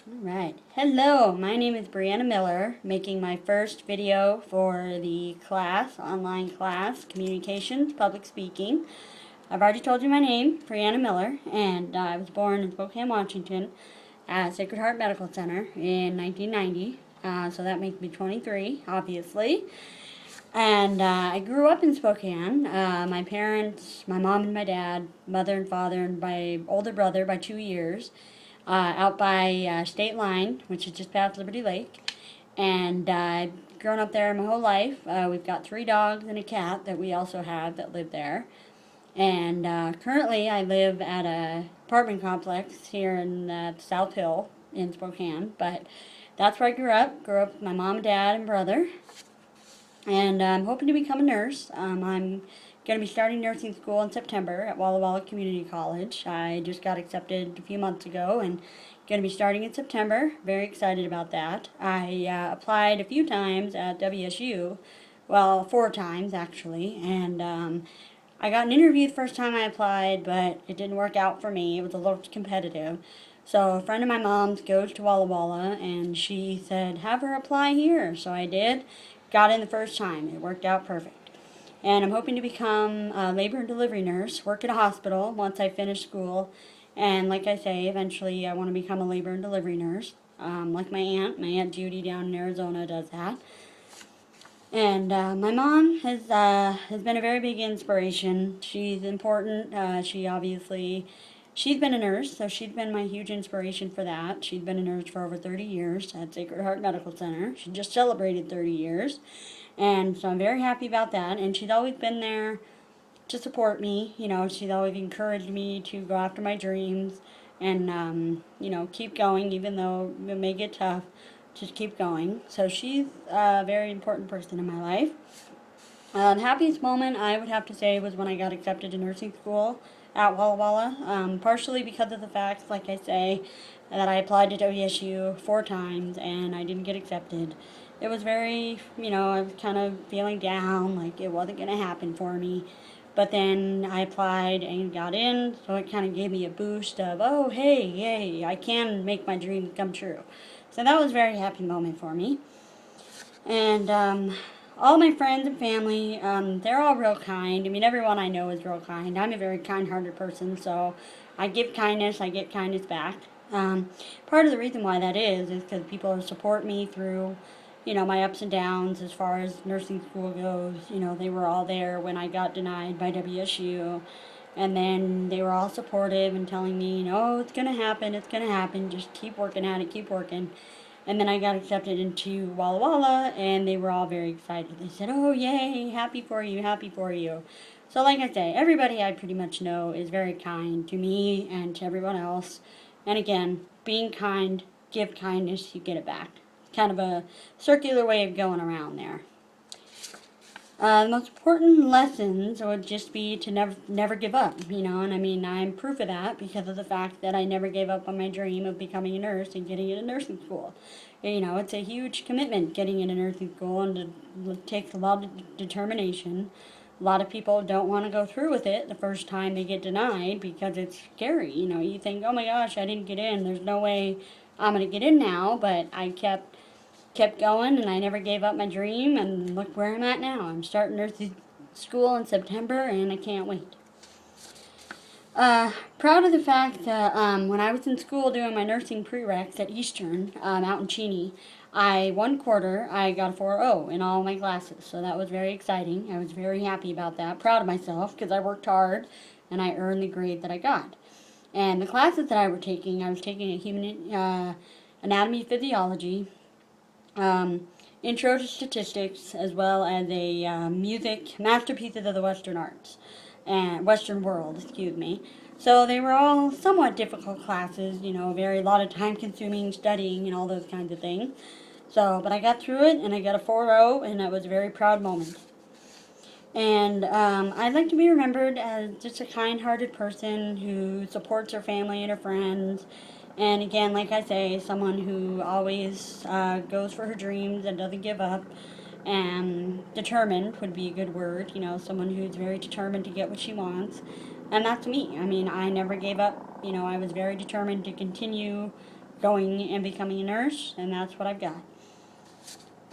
Alright, hello, my name is Brianna Miller, making my first video for the class, online class, Communications, Public Speaking. I've already told you my name, Brianna Miller, and I was born in Spokane, Washington at Sacred Heart Medical Center in 1990, so that makes me 23, obviously. And I grew up in Spokane. My parents, my mom and my dad, mother and father, and my older brother by 2 years, out by State Line, which is just past Liberty Lake. And I've grown up there my whole life. We've got 3 dogs and a cat that we also have that live there. And currently I live at a apartment complex here in South Hill in Spokane. But that's where I grew up. Grew up with my mom, dad, and brother. And I'm hoping to become a nurse. I'm going to be starting nursing school in September at Walla Walla Community College. I just got accepted a few months ago and going to be starting in September. Very excited about that. I applied a few times at WSU, well, 4 times actually, and I got an interview the first time I applied, but it didn't work out for me. It was a little competitive. So a friend of my mom's goes to Walla Walla, and she said, have her apply here. So I did. Got in the first time. It worked out perfect. And I'm hoping to become a labor and delivery nurse, work at a hospital once I finish school. And like I say, eventually I want to become a labor and delivery nurse. Like my Aunt Judy down in Arizona does that. And my mom has been a very big inspiration. She's important. She's been a nurse, so she's been my huge inspiration for that. She's been a nurse for over 30 years at Sacred Heart Medical Center. She just celebrated 30 years. And so I'm very happy about that. And she's always been there to support me. She's always encouraged me to go after my dreams and, keep going even though it may get tough. Just keep going. So she's a very important person in my life. The happiest moment I would have to say was when I got accepted to nursing school at Walla Walla, partially because of the fact, like I say, that I applied to WSU 4 times and I didn't get accepted. It was very, I was kind of feeling down, like it wasn't going to happen for me. But then I applied and got in, so it kind of gave me a boost of, oh, hey, yay, I can make my dreams come true. So that was a very happy moment for me. And all my friends and family, they're all real kind. I mean, everyone I know is real kind. I'm a very kind-hearted person, so I give kindness, I get kindness back. Part of the reason why that is because people support me through, my ups and downs as far as nursing school goes. They were all there when I got denied by WSU. And then they were all supportive and telling me, it's going to happen, just keep working at it, keep working. And then I got accepted into Walla Walla, and they were all very excited. They said, oh, yay, happy for you, happy for you. So like I say, everybody I pretty much know is very kind to me and to everyone else. And again, being kind, give kindness, you get it back. Kind of a circular way of going around there. The most important lessons would just be to never give up, and I mean, I'm proof of that because of the fact that I never gave up on my dream of becoming a nurse and getting into nursing school. It's a huge commitment getting into nursing school, and it takes a lot of determination. A lot of people don't want to go through with it the first time they get denied because it's scary. You think, oh my gosh, I didn't get in. There's no way I'm going to get in now, but I kept going, and I never gave up my dream, and look where I'm at now. I'm starting nursing school in September, and I can't wait. Proud of the fact that when I was in school doing my nursing prereqs at Eastern out in Cheney, one quarter I got a 4.0 in all my classes, so that was very exciting. I was very happy about that, proud of myself because I worked hard and I earned the grade that I got. And the classes that I was taking a human anatomy, physiology, intro to statistics, as well as a music masterpieces of the Western arts and Western world, excuse me. So they were all somewhat difficult classes, a lot of time consuming studying and all those kinds of things. But I got through it and I got a 4.0, and that was a very proud moment. And I'd like to be remembered as just a kind-hearted person who supports her family and her friends. And again, like I say, someone who always goes for her dreams and doesn't give up. And determined would be a good word, someone who's very determined to get what she wants. And that's me. I mean, I never gave up. I was very determined to continue going and becoming a nurse, and that's what I've got.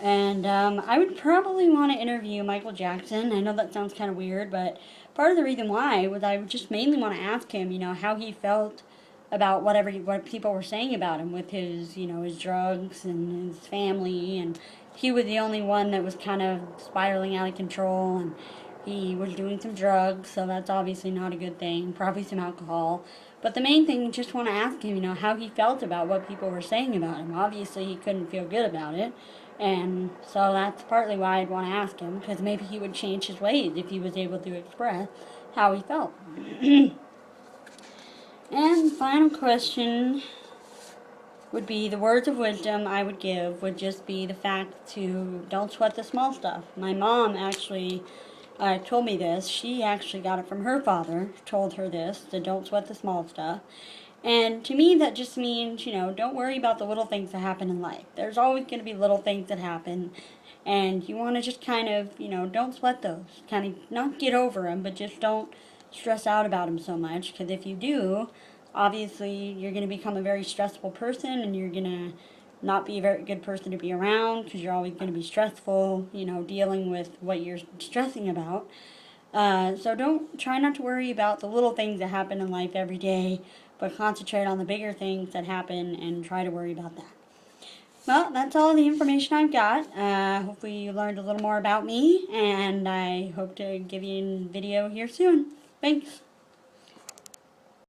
And I would probably want to interview Michael Jackson. I know that sounds kind of weird, but part of the reason why was I would just mainly want to ask him, how he felt about what people were saying about him with his, his drugs and his family, and he was the only one that was kind of spiraling out of control, and he was doing some drugs, so that's obviously not a good thing, probably some alcohol. But the main thing, just want to ask him, how he felt about what people were saying about him. Obviously, he couldn't feel good about it, and so that's partly why I'd want to ask him, because maybe he would change his ways if he was able to express how he felt. And final question would be, the words of wisdom I would give would just be the fact to don't sweat the small stuff. My mom actually told me this. She actually got it from her father, told her this, to don't sweat the small stuff. And to me, that just means, don't worry about the little things that happen in life. There's always going to be little things that happen, and you want to just kind of, don't sweat those. Kind of not get over them, but just don't stress out about them so much, because if you do, obviously you're going to become a very stressful person, and you're going to not be a very good person to be around, because you're always going to be stressful, dealing with what you're stressing about. So try not to worry about the little things that happen in life every day, but concentrate on the bigger things that happen and try to worry about that. Well, that's all the information I've got. Hopefully you learned a little more about me, and I hope to give you a video here soon. Thanks.